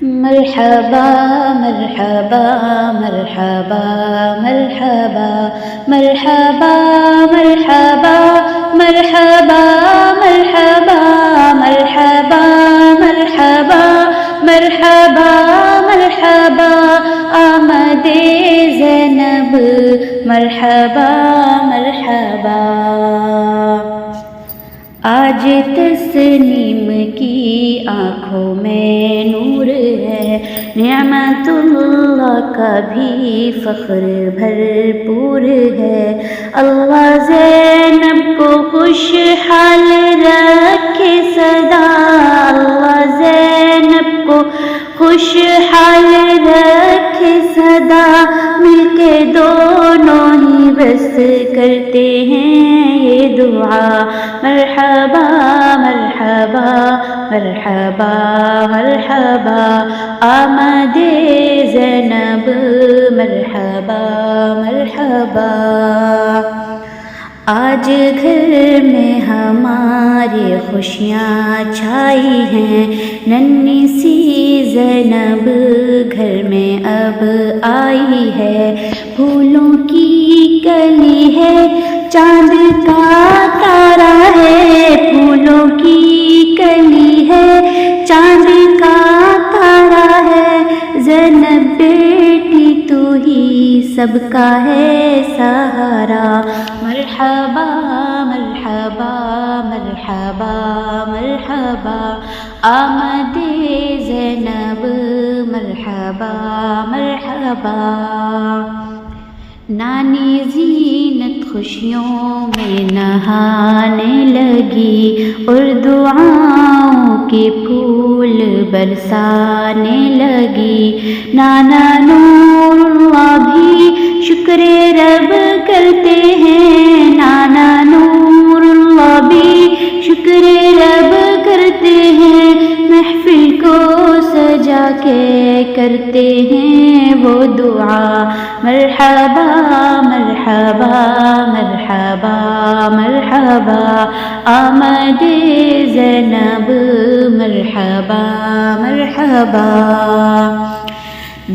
مرحبا مرحبا مرحبا مرحبا مرحبا مرحبا مرحبا مرحبا مرحبا مرحبا مرحبا مرحبا آمد زینب مرحبا مرحبا آج تسنیم کی آنکھوں میں نور ہے، نعمت اللہ کا بھی فخر بھرپور ہے۔ اللہ زینب کو خوشحال رکھے سدا، اللہ زینب کو خوشحال رکھے سدا، مل کے دونوں ہی بس کرتے ہیں یہ دعا۔ مرحبا مرحبا مرحبا مرحبا آمد زینب مرحبا مرحبا۔ آج گھر میں ہماری خوشیاں چھائی ہیں، ننھی سی زینب گھر میں اب آئی ہے۔ پھولوں کی کلی ہے، چاند کا تارا ہے، پھولوں کی کلی ہے، چاند کا تارا ہے۔ زینب بیٹی تو ہی سب کا ہے سہارا۔ مرحبا مرحبا مرحبا مرحبا آمد زینب مرحبا مرحبا۔ نانی زینت خوشیوں میں نہانے لگی اور دعاؤں کے پھول برسانے لگی۔ نانا نور اللہ بھی شکر رب کرتے ہیں، نانا نور اللہ بھی شکر رب کرتے ہیں۔ محفل کو سجا کے کرتے ہیں وہ دعا۔ مرحبا مرحبا مرحبا مرحبا آمد زینب مرحبا مرحبا۔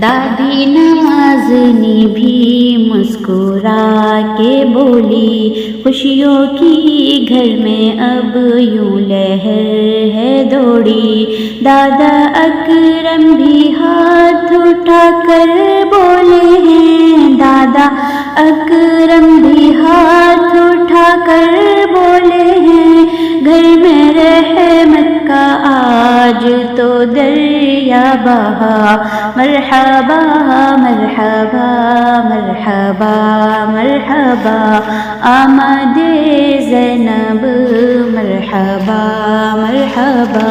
دادی نازنی بھی مسکرا کے بولی، خوشیوں کی گھر میں اب یوں لہر ہے دوڑی۔ دادا اکرم بھی ہاتھ اٹھا کر بولے ہیں، دادا اکرم بھی ہاتھ اٹھا کر بولے ہیں۔ گھر میں رحمت کا آج تو دریا بہا۔ مرحبا مرحبا مرحبا مرحبا آمد زینب مرحبا مرحبا۔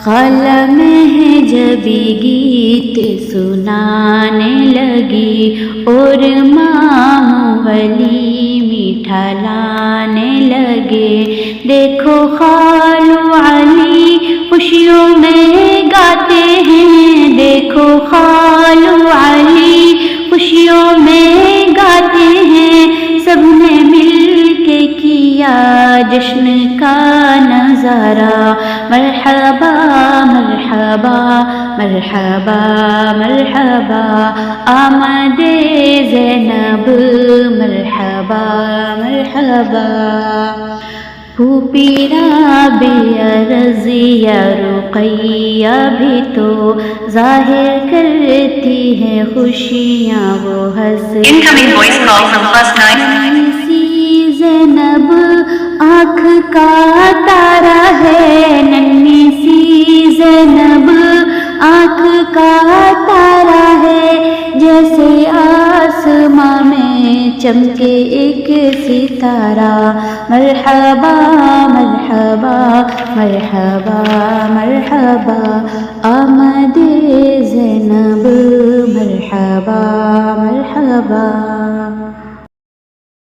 خالہ مہجبی گیت سنانے لگی اور ماموں ولی میٹھا لانے لگے۔ دیکھو خالو علی خوشیوں میں گاتے ہیں، دیکھو خالو علی خوشیوں میں گاتے ہیں۔ سب نے مل کے کیا جشن کا نظارہ۔ مرحبا مرحبا مرحبا مرحبا آمد زینب مرحبا مرحبا۔ پھوپھی رابعہ رضیہ رقیہ بھی تو ظاہر کرتی ہیں خوشیاں وہ ہنس۔ سی زینب آنکھ کا تارا ہے، ننھی سی زینب آنکھ کا تارا ہے۔ جیسے آسماں میں چمکے ایک ستارہ۔ مرحبا مرحبا مرحبا مرحبا آمد زینب مرحبا مرحبا۔